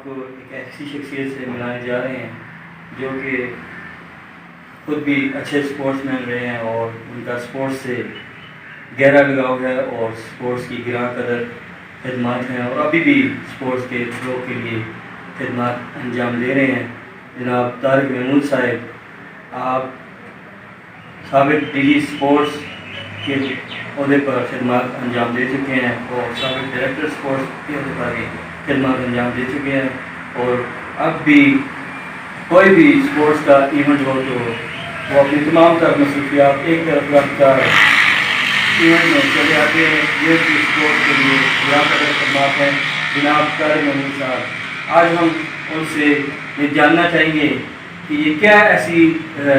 کو ایک ایسی شخصیت سے ملانے جا رہے ہیں جو کہ خود بھی اچھے اسپورٹس مین رہے ہیں اور ان کا اسپورٹس سے گہرا لگاؤ ہے اور اسپورٹس کی گراں قدر خدمات ہیں اور ابھی بھی اسپورٹس کے فروغ کے لیے خدمات انجام دے رہے ہیں۔ جناب طارق محمود صاحب، آپ سابق ڈی جی اسپورٹس کے عہدے پر خدمات انجام دے چکے ہیں اور سابق ڈائریکٹر اسپورٹس کے عہدے پر بھی خدمات انجام دے چکے ہیں، اور اب بھی کوئی بھی اسپورٹس کا ایونٹ ہو تو وہ اپنی تمام تر مصروفیات ایک طرف رکھ کر ایونٹ میں چلے آتے ہیں۔ یہ بھی اسپورٹس کے لیے بڑا قدر خدمات ہیں جناب طارق محمود صاحب۔ آج ہم ان سے یہ جاننا چاہیں گے کہ یہ کیا ایسی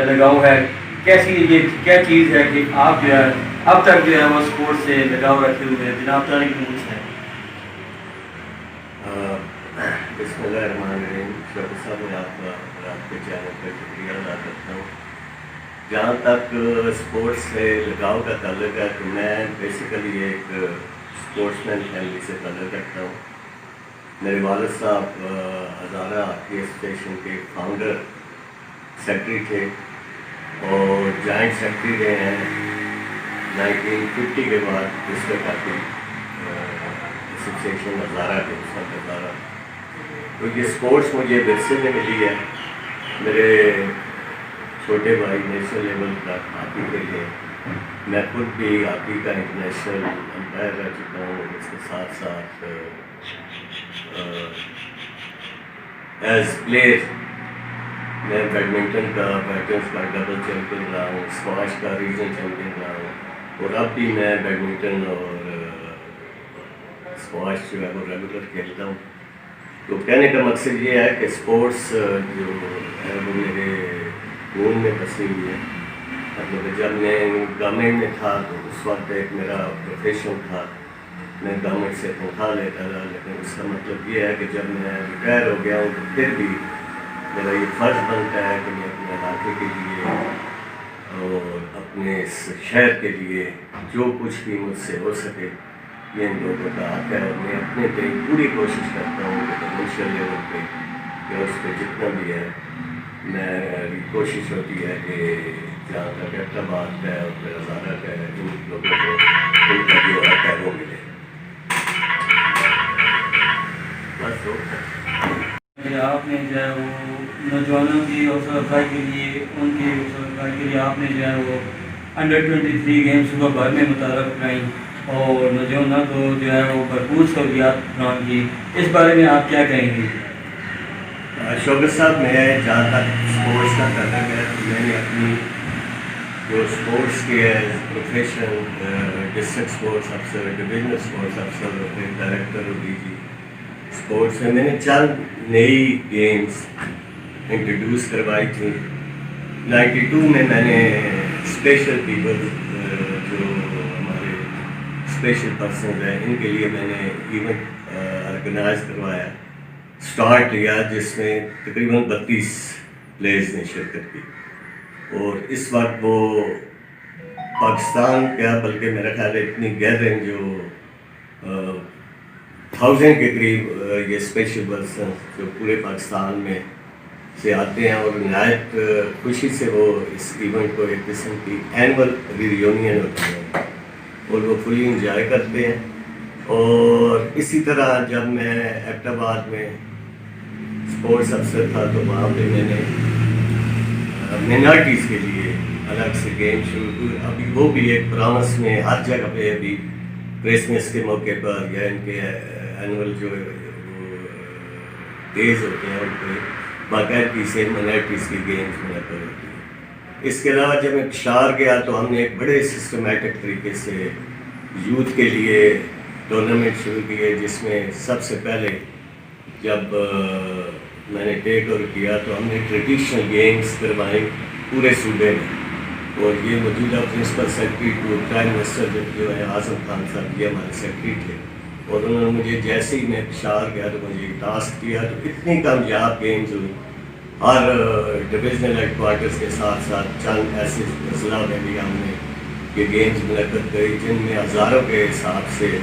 لگاؤ ہے، کیسی یہ کیا چیز ہے کہ آپ جو ہے اب تک جو ہے وہ اسپورٹس سے لگاؤ رکھے ہوئے ہیں۔ جناب طارق محمود صاحب۔ بسم اللہ الرحمن الرحیم۔ شوکت صاحب، میں آپ کا اور آپ کے چینل پر شکریہ ادا کرتا ہوں۔ جہاں تک اسپورٹس سے لگاؤ کا تعلق ہے تو میں بیسیکلی ایک اسپورٹس مین فیملی سے تعلق رکھتا ہوں۔ میرے والد صاحب ہزارہ ہاکی ایسوسیشن کے فاؤنڈر سیکرٹری تھے اور جوائنٹ سیکرٹری رہے ہیں 1950 کے بعد ڈسٹرکٹ ہاکی ایسوسیشن ہزارہ کے ہزارہ۔ تو یہ اسپورٹس مجھے ورثے میں ملی ہے۔ میرے چھوٹے بھائی نیشنل لیول پر ہاکی کے لیے، میں خود بھی ہاکی کا انٹرنیشنل امپائر رہ چکا ہوں۔ اس کے ساتھ ساتھ ایز پلیئر میں بیڈمنٹن کا ویٹرنس کا ڈبل چیمپئن رہا ہوں، اسکواش کا ریجنل چیمپئن رہا ہوں، اور اب بھی میں بیڈمنٹن اور اسکواش جو ہے وہ ریگولر کھیلتا ہوں۔ تو کہنے کا مقصد یہ ہے کہ اسپورٹس جو ہے وہ میرے خون میں بسی ہوئی ہے۔ مطلب جب میں گورنمنٹ میں تھا تو اس وقت ایک میرا پروفیشن تھا، میں گورنمنٹ سے تنخواہ لیتا تھا، لیکن اس کا مطلب یہ ہے کہ جب میں ریٹائر ہو گیا ہوں تو پھر بھی میرا یہ فرض بنتا ہے کہ میں اپنے علاقے کے لیے اور اپنے اس شہر کے لیے جو کچھ بھی مجھ سے ہو سکے یہ ان لوگوں کا حق ہے، اور میں اپنے پہ پوری کوشش کرتا ہوں کہ پوٹینشیل لیول پہ یا اس پہ جتنا بھی ہے میری کوشش ہوتی ہے کہ جہاں تک احترامات ہے اور پھر ہزارہ کا ہے ان لوگوں کو ان کا جو حق ہے وہ ملے۔ آپ نے جو ہے وہ نوجوانوں کی حوصلہ افزائی کے لیے، ان کی حوصلہ افزائی کے لیے آپ نے جو ہے وہ انڈر-23 گیمس صوبہ بھر میں متعارف کرائیں اور نوجوانوں کو جو ہے وہ بھرپور سہولیات فراہم کی، اس بارے میں آپ کیا کہیں گے؟ شوکت صاحب، میں جہاں تک اسپورٹس کا تعلق ہے تو میں نے اپنی جو اسپورٹس کے پروفیشن ڈسٹرکٹ اسپورٹس افسر، ڈویژنل اسپورٹس افسر اور پھر ڈائریکٹر ڈی جی اسپورٹس میں نے چند نئی گیمز انٹروڈیوس کروائی تھیں۔ 92 میں نے اسپیشل پیپل جو ہمارے اسپیشل پرسنز ہیں ان کے لیے میں نے ایونٹ آرگنائز کروایا، اسٹارٹ کیا، جس میں تقریباً 32 پلیئرز نے شرکت کی، اور اس وقت وہ پاکستان کیا بلکہ میرا خیال ہے اتنی گیدرنگ جو 1000 کے قریب یہ اسپیشل پرسن جو پورے پاکستان میں سے آتے ہیں، اور نہایت خوشی سے وہ اس ایونٹ کو ایک قسم کی اینول ریونین ہوتی ہے اور وہ فلی انجوائے کرتے ہیں۔ اور اسی طرح جب میں ایبٹ آباد میں اسپورٹس افسر تھا تو وہاں پہ میں نے مائنارٹیز کے لیے الگ سے گیم شروع کی۔ ابھی وہ بھی ایک پرامس میں ہر جگہ پہ ابھی کرسمس کے موقع پر یا ان کے اینول جو ڈیز ہوتے ہیں ان پہ باقاعدگی سے مائنارٹیز کی گیمز منعقد ہوتی ہیں۔ اس کے علاوہ جب میں پشاور گیا تو ہم نے ایک بڑے سسٹمیٹک طریقے سے یوتھ کے لیے ٹورنامنٹ شروع کیے، جس میں سب سے پہلے جب میں نے ٹیک اوور کیا تو ہم نے ٹریڈیشنل گیمز کروائیں پورے صوبے میں، اور یہ موجودہ principal secretary to prime minister جو ہے اعظم خان صاحب، یہ ہمارے سیکرٹری تھے، اور انہوں نے مجھے جیسے ہی میں پشاور گیا تو مجھے ٹاسک کیا، تو اتنی کامیاب گیمز ہوئی۔ ہر ڈویژنل ہیڈ کوارٹرز کے ساتھ ساتھ چند ایسے اضلاع میں بھی ہم نے یہ گیمز منعقد کری جن میں ہزاروں کے حساب سے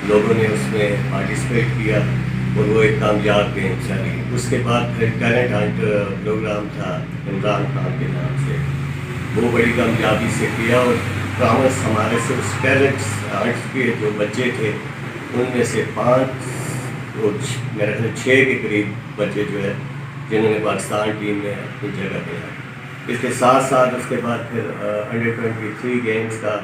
لوگوں نے اس میں پارٹیسپیٹ کیا، اور وہ ایک کامیاب گیم چلی. اس کے بعد پھر ٹیلنٹ ہنٹ پروگرام تھا عمران خان کے نام سے, وہ بڑی کامیابی سے کیا, اور پرامس ہمارے سے اس ٹیلنٹ ہنٹ کے جو بچے تھے ان میں سے 5 اور میرے خیال 6 کے قریب بچے جو ہے جنہوں نے پاکستان ٹیم میں اپنی جگہ دیا. اس کے ساتھ ساتھ اس کے بعد پھر انڈر 23 گیمز کا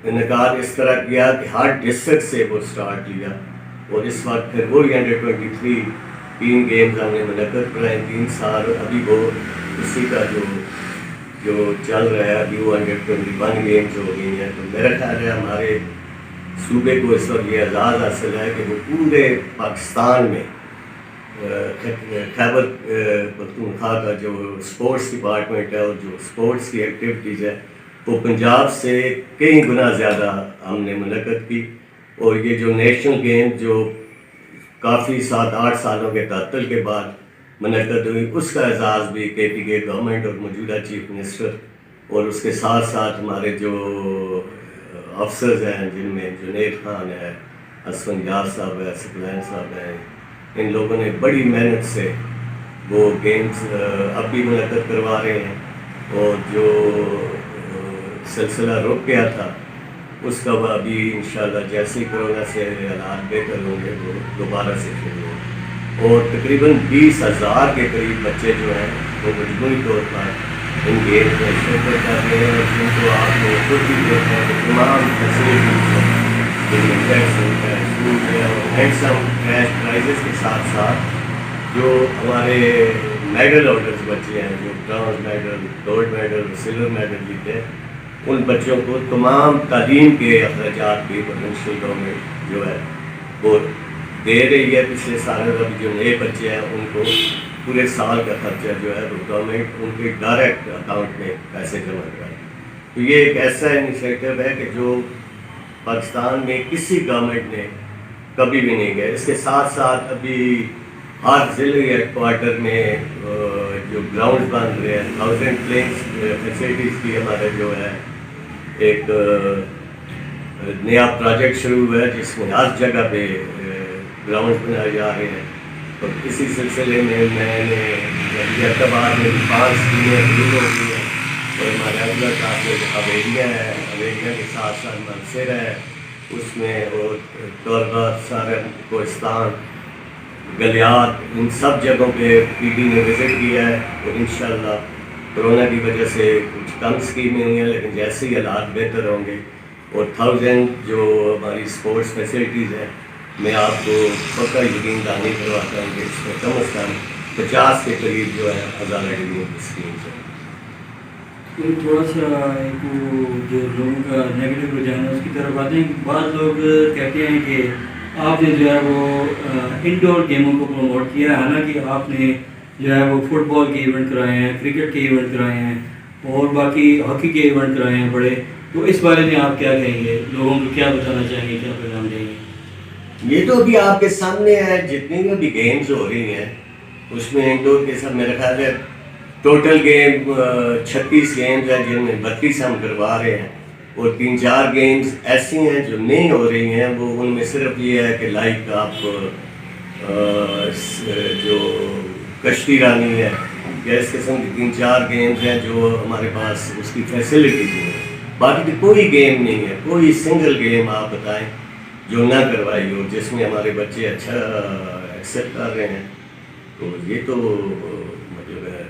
انعقاد اس طرح کیا کہ ہر ڈسٹرکٹ سے وہ سٹارٹ لیا, اور اس وقت پھر وہی انڈر 23 3 گیمز ہم نے منعقد کرائے 3 سال. ابھی وہ اسی کا جو چل رہا ہے, ابھی وہ انڈر 21 گیمز ہو گئی ہیں. تو میرا خیال ہے ہمارے صوبے کو اس وقت یہ اعزاز حاصل ہے کہ وہ پورے پاکستان میں خیبر پختونخوا کا جو اسپورٹس ڈپارٹمنٹ ہے اور جو اسپورٹس کی ایکٹیویٹیز ہے وہ پنجاب سے کئی گنا زیادہ ہم نے منعقد کی. اور یہ جو نیشنل گیم جو کافی 7-8 سالوں کے تعطل کے بعد منعقد ہوئی, اس کا اعزاز بھی KPK گورنمنٹ اور موجودہ چیف منسٹر اور اس کے ساتھ ساتھ ہمارے جو افسرز ہیں جن میں جنید خان ہے, اسفندیار صاحب ہے, سکلین صاحب ہیں, ان لوگوں نے بڑی محنت سے وہ گیمز اب بھی منعقد کروا رہے ہیں. اور جو سلسلہ رک گیا تھا اس کا ابھی انشاءاللہ جیسے ہی کورونا سے حالات بہتر ہوں گے وہ دوبارہ سے شروع ہوں. اور تقریباً 20,000 کے قریب بچے جو ہیں وہ مجموعی طور پر ان گیمز میں شرکت کر رہے ہیں, جن کو آپ نے خود بھی دیکھا ہے کہ تمام فیسلٹیز ہیں جن میں ٹیکس ہوتا ہے, اسکول ہے, اور ہینڈسم کیش پرائزز کے ساتھ ساتھ جو ہمارے میڈل ہولڈرز بچے ہیں جو bronze medal, gold medal, silver medal جیتے ہیں, ان بچوں کو تمام تعلیم کے اخراجات بھی پروونشل گورنمنٹ جو ہے وہ دے رہی ہے. پچھلے سالوں کا بھی جو نئے بچے ہیں ان کو پورے سال کا خرچہ جو ہے وہ گورنمنٹ ان کے ڈائریکٹ اکاؤنٹ میں پیسے جمع کرائے. تو یہ ایک ایسا انیشیٹو ہے کہ جو پاکستان میں کسی گورنمنٹ نے کبھی بھی نہیں کیا. اس کے ساتھ ساتھ ابھی ہر ضلعی ہیڈ کوارٹر میں جو گراؤنڈ بن رہے ہیں 1000 پلینگ فیسلٹیز کی ہمارے جو ہے ایک نیا پروجیکٹ شروع ہوا ہے جس میں ہر جگہ پہ گراؤنڈ بنائے جا رہے ہیں. اور اسی سلسلے میں نے اعتبار میں 5 ٹیمیں شروع ہو گئی ہیں, اور ہمارے اگلا کافی اویریا ہے, اویریا کے ساتھ ساتھ منصر ہے اس میں, اور کوربا, سارن, کوہستان, گلیات, ان سب جگہوں پہ PD نے وزٹ کیا ہے. اور انشاءاللہ کرونا کی وجہ سے کچھ کم اسکیمیں ہوئی ہیں, لیکن جیسے ہی حالات بہتر ہوں گے اور 1000 جو ہماری اسپورٹس فیسلٹیز ہیں میں آپ کو پکا یقین دہانی کرواتا ہوں کہ اس میں کم از کم 50 کے قریب جو ہے ہزارہ ڈگریوں کی اسکیمز ہیں. تھوڑا سا ایک جو لوگوں کا نیگیٹو رجحان ہے اس کی طرف آتے ہیں کہ بعض لوگ کہتے ہیں کہ آپ نے جو ہے وہ انڈور گیموں کو پروموٹ کیا ہے, حالانکہ آپ نے جو ہے وہ فٹ بال کے ایونٹ کرائے ہیں, کرکٹ کے ایونٹ کرائے ہیں, اور باقی ہاکی کے ایونٹ کرائے ہیں بڑے. تو اس بارے میں آپ کیا کہیں گے, لوگوں کو کیا بتانا چاہیں گے, کیا پیغام دیں گے؟ یہ تو ابھی آپ کے سامنے ہے, جتنی بھی گیمز ہو رہی ہیں اس میں انڈور کے ساتھ میرا خیال ہے ٹوٹل گیم 36 گیمز ہیں جن میں 32 ہم کروا رہے ہیں, اور 3-4 گیمز ایسی ہیں جو نہیں ہو رہی ہیں. وہ ان میں صرف یہ ہے کہ لائک آپ جو کشتی رانی ہے یا اس قسم کی 3-4 گیمز ہیں جو ہمارے پاس اس کی فیسلٹی نہیں ہے. باقی کوئی گیم نہیں ہے, کوئی سنگل گیم آپ بتائیں جو نہ کروائی ہو جس میں ہمارے بچے اچھا ایکسیپٹ کر رہے ہیں. تو یہ تو مطلب ہے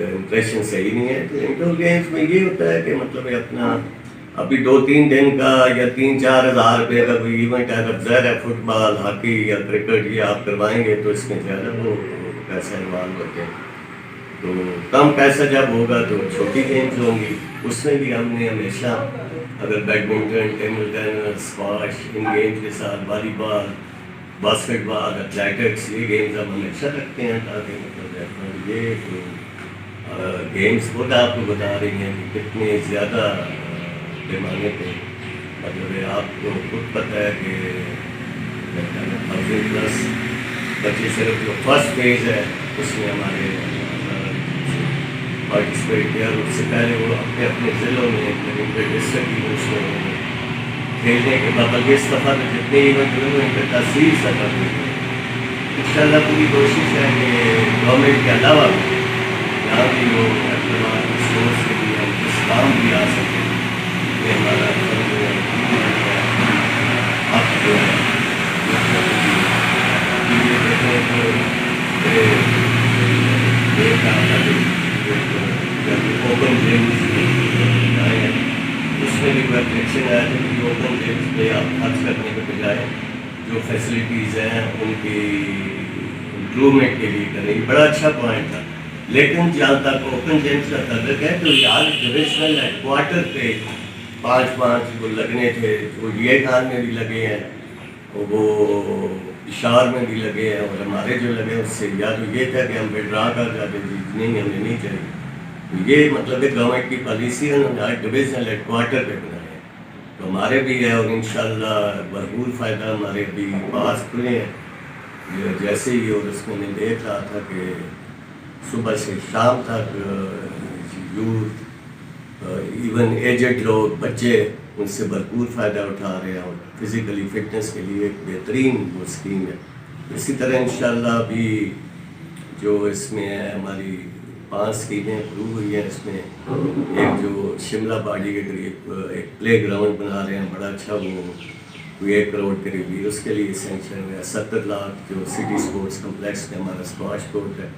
امپریشن صحیح نہیں ہے. تو انڈور گیمز میں یہ ہوتا ہے کہ مطلب اپنا ابھی 2-3 دن کا یا 3-4 ہزار روپے کا کوئی ایونٹ ہے, اگر ظاہر ہے فٹ بال, ہاکی یا کرکٹ یہ آپ کروائیں گے تو اس میں زیادہ وہ پیسہ انوالو ہوتے ہیں. تو کم پیسہ جب ہوگا تو چھوٹی گیمز ہوں گی. اس میں بھی ہم نے ہمیشہ اگر بیڈمنٹن, ٹیبل ٹینس, اسکواش, ان گیمز کے ساتھ والی بال, باسکٹ بال, ایتھلیٹکس, یہ گیمز ہم ہمیشہ رکھتے ہیں تاکہ مطلب یہ گیمز خود آپ کو بتا رہی ہیں کہ کتنے زیادہ پیمانے پہ مطلب آپ کو خود پتہ ہے کہ 1000+ بچے صرف جو فرسٹ فیز ہے اس میں ہمارے پارٹیسپیٹ کیا. اس سے پہلے وہ اپنے ضلعوں میں ڈسٹرکٹ ایونٹس میں کھیلنے کے بلکہ اس دفعہ تو جتنے ایونٹ ہوئے ان پہ تاثیر سطح ہوئی ہے. انشاءاللہ پوری کوشش ہے کہ گورنمنٹ کے علاوہ یہاں بھی لوگ اقتدار سورس کے لیے ہم کس کام بھی آ سکیں. یہ ہمارا فرض ہے, حق جو ہے. یہ دیکھیں تو ایک آتا ہے جب اوپن گیمز آئے ہیں اس میں بھی کوئی اپلیکشن آیا تھا کہ اوپن گیمز پہ آپ خرچ کرنے کے بجائے جو فیسلٹیز ہیں ان کی امپرومنٹ کے لیے کریں. یہ بڑا اچھا پوائنٹ تھا. لیکن جہاں تک اوپن گیمز کا تعلق ہے تو یار ڈویژنل ہیڈ کوارٹر پہ 5 وہ لگنے تھے, وہ یہ خان میں بھی لگے ہیں, وہ اشار میں بھی لگے ہیں, اور ہمارے جو لگے اس سے یا تو یہ تھا کہ ہم پہ ڈرا کر جاتے تھے نہیں ہمیں نہیں چاہیے. یہ مطلب ہے گورنمنٹ کی پالیسی ہے, انہوں نے ڈویژنل ہیڈ کوارٹر پہ بنائے ہیں تو ہمارے بھی ہے, اور انشاءاللہ بھرپور فائدہ ہمارے ابھی پاس کھلے ہیں جیسے ہی. اور اس میں دیکھ رہا تھا کہ صبح سے شام تک یوتھ ایون ایجڈ لوگ بچے ان سے بھرپور فائدہ اٹھا رہے ہیں, اور فزیکلی فٹنس کے لیے ایک بہترین وہ اسکیم ہے. اسی طرح انشاءاللہ ابھی جو اس میں ہے ہماری 5 اسکیمیں اپروو ہوئی ہیں. اس میں ایک جو شملہ باڑی کے قریب ایک پلے گراؤنڈ بنا رہے ہیں بڑا اچھا, وہ کوئی 1 کروڑ قریب بھی اس کے لیے سینکشن ہوا ہے. 70 لاکھ جو سٹی اسپورٹس کمپلیکس میں ہمارا اسکواش کورٹ ہے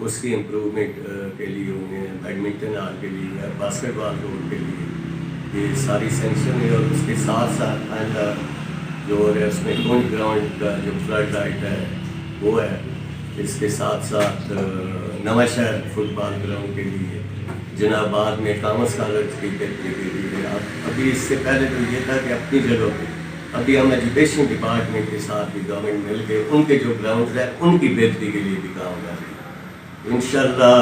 اس کی امپرومنٹ کے لیے ہوئے ہیں, بیڈمنٹن ہال کے لیے, باسکٹ بال کورٹ کے لیے, یہ ساری سینکشن ہے. اور اس کے ساتھ ساتھ آئندہ جو ہے اس میں کنڈ گراؤنڈ کا جو فلڈ لائٹ ہے وہ ہے. اس کے ساتھ ساتھ نواں شہر فٹ بال گراؤنڈ کے لیے, جناب آباد میں کامرس کالج کی بہتری کے لیے. ابھی اس سے پہلے تو یہ تھا کہ اپنی جگہ پہ ابھی ہم ایجوکیشن ڈپارٹمنٹ کے ساتھ بھی گورنمنٹ مل کے ان کے جو گراؤنڈز ہیں ان کی بہتری کے لیے بھی کام کر رہے ہیں. انشاءاللہ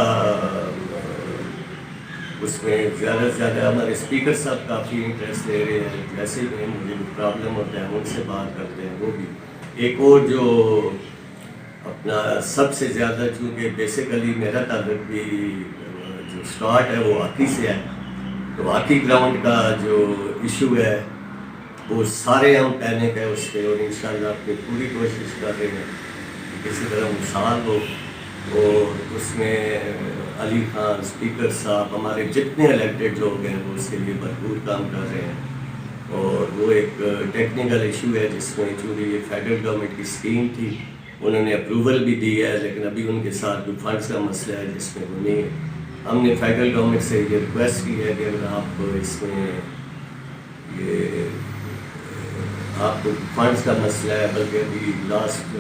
اس میں زیادہ سے زیادہ ہمارے اسپیکر صاحب کافی انٹرسٹ لے رہے ہیں. جیسے ہی مجھے جو پرابلم ہوتا ہے ان سے بات کرتے ہیں. وہ بھی ایک اور جو اپنا سب سے زیادہ چونکہ بیسیکلی میرا تعلق بھی جو اسٹارٹ ہے وہ ہاکی سے ہے, تو ہاکی گراؤنڈ کا جو ایشو ہے وہ سارے ہم پہنے گئے اس پہ, اور انشاءاللہ اپنی پوری کوشش کر رہے ہیں کسی طرح مثال ہو. اور اس میں علی خان اسپیکر صاحب ہمارے جتنے الیکٹڈ لوگ ہیں وہ اس کے لیے بھرپور کام کر رہے ہیں. اور وہ ایک ٹیکنیکل ایشو ہے جس میں چونکہ یہ فیڈرل گورنمنٹ کی اسکیم تھی انہوں نے اپروول بھی دی ہے, لیکن ابھی ان کے ساتھ جو فنڈس کا مسئلہ ہے جس میں وہ نہیں ہے. ہم نے فیڈرل گورنمنٹ سے یہ ریکویسٹ کی ہے کہ اگر آپ اس میں یہ آپ کو فنڈس کا مسئلہ ہے, بلکہ ابھی لاسٹ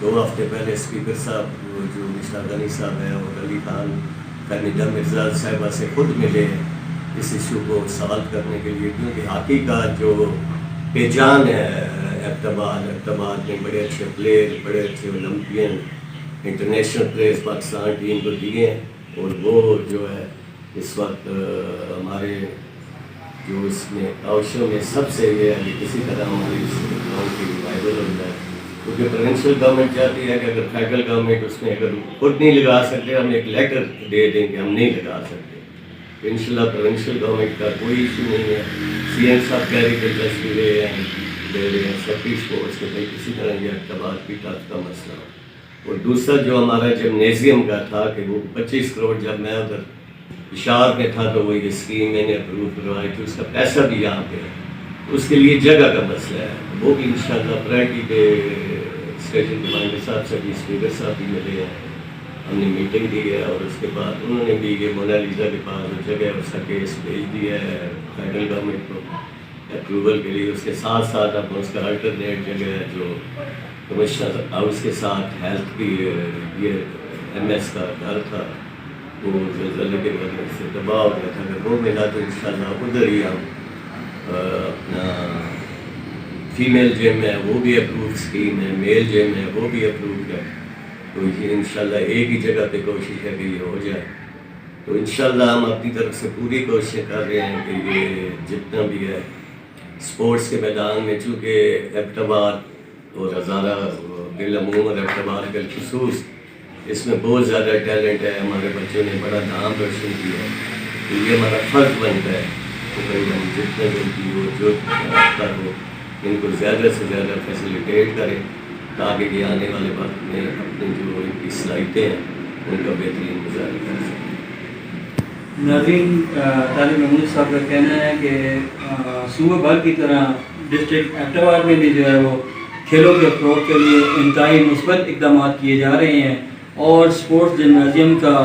2 ہفتے پہلے اسپیکر صاحب جو مشتاق غنی صاحب ہیں اور علی خان فہمیدہ مرزا صاحبہ سے خود ملے ہیں اس ایشو کو سالو کرنے کے لیے, کیونکہ ہاکی کا جو پہچان ہے اقتباد میں بڑے اچھے پلیئر, بڑے اچھے Olympian, international players Pakistan team کو دیے ہیں. اور وہ جو ہے اس وقت ہمارے جو اس میں آؤشوں میں سب سے یہ ہے کہ کسی طرح ہماری اس گراؤنڈ کی ریوائول ہو جائے, کیونکہ پروونشل گورنمنٹ چاہتی ہے کہ اگر فیڈرل گورنمنٹ اس میں اگر خود نہیں لگا سکتے ہم ایک لیٹر دے دیں کہ ہم نہیں لگا سکتے. تو انشاءاللہ پروونشل گورنمنٹ کا کوئی ایشو نہیں ہے. سی ایم صاحب کہہ رہے دلچسپی لے رہے ہیں سیکٹری اسپورٹس کے بھائی کسی طرح یہ اقتباد کی ٹچ کا مسئلہ. اور دوسرا جو ہمارا جمنیزیم کا تھا کہ وہ 25 کروڑ جب میں ادھر اشار میں تھا تو وہ یہ اسکیم میں نے اپروو کروائی تھی, اس کا پیسہ بھی یہاں پہ ہے. اس کے لیے جگہ کا مسئلہ ہے, وہ بھی انشاءاللہ پرائرٹی پہ اسٹیشن کمانڈر صاحب سے بھی اسپیکر صاحب بھی ملے ہیں, ہم نے میٹنگ دی ہے. اور اس کے بعد انہوں نے بھی یہ مونالیزا کے پاس جو جگہ اس کا کیس بھیج دیا ہے فیڈرل گورنمنٹ کو اپروول کے لیے. اس کے ساتھ ساتھ اب اس کا الٹرنیٹ جگہ ہے جو کمشنر ہاؤس کے ساتھ ہیلتھ کی یہ MS کا گھر تھا وہ زلزلے کے وجہ سے تباہ ہو گیا تھا. اگر وہ ملا تو انشاءاللہ ادھر ہی ہم اپنا فیمیل جم ہے وہ بھی اپروو اسکیم ہے, میل جم ہے وہ بھی اپرووڈ ہے. تو یہ انشاءاللہ ایک ہی جگہ پہ کوشش ہے کہ یہ ہو جائے. تو انشاءاللہ ہم اپنی طرف سے پوری کوشش کر رہے ہیں کہ یہ جتنا بھی ہے اسپورٹس کے میدان میں, چونکہ ایبٹباد اور ہزارہ بالعموم اور ایبٹباد بالخصوص اس میں بہت زیادہ ٹیلنٹ ہے. ہمارے بچوں نے بڑا نام روشن کیا ہے, تو یہ ہمارا فرض بنتا ہے تقریباً جتنے بھی ان کی وہ جو رابطہ ہو ان کو زیادہ سے زیادہ فیسیلیٹیٹ کرے تاکہ یہ آنے والے وقت میں اپنی جو ان کی صلاحیتیں ہیں ان کا بہترین مظاہرہ کر سکیں۔ ناظرین، طالب محمود صاحب کا کہنا ہے کہ صوبہ بھر کی طرح ڈسٹرکٹ ایبٹ آباد میں بھی جو ہے وہ کھیلوں کے فروغ کے لیے انتہائی مثبت اقدامات کیے جا رہے ہیں اور سپورٹس جمنازیم کا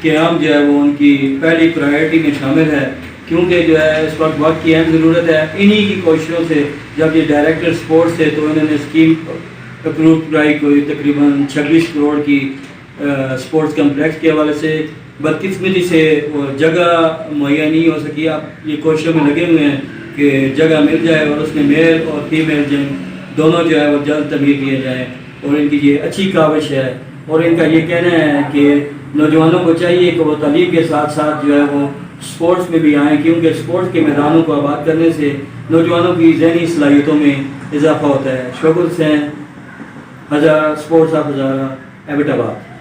قیام جو ہے وہ ان کی پہلی پرائرٹی میں شامل ہے، کیونکہ جو ہے اس وقت وقت کی اہم ضرورت ہے۔ انہی کی کوششوں سے جب یہ ڈائریکٹر سپورٹس تھے تو انہوں نے اسکیم اپروو کرائی کوئی تقریباً 26 کروڑ کی سپورٹس کمپلیکس کے حوالے سے۔ بدقسمتی سے وہ جگہ مہیا نہیں ہو سکی، اب یہ کوششوں میں لگے ہوئے ہیں کہ جگہ مل جائے اور اس میں میل اور فیمیل جم دونوں جو ہے وہ جلد تعمیر کیے جائیں، اور ان کی یہ اچھی کاوش ہے۔ اور ان کا یہ کہنا ہے کہ نوجوانوں کو چاہیے کہ وہ تعلیم کے ساتھ ساتھ جو ہے وہ سپورٹس میں بھی آئیں، کیونکہ سپورٹس کے میدانوں کو آباد کرنے سے نوجوانوں کی ذہنی صلاحیتوں میں اضافہ ہوتا ہے۔ Shaukat Hussain, Hazara, sports of Hazara, Abbott آباد۔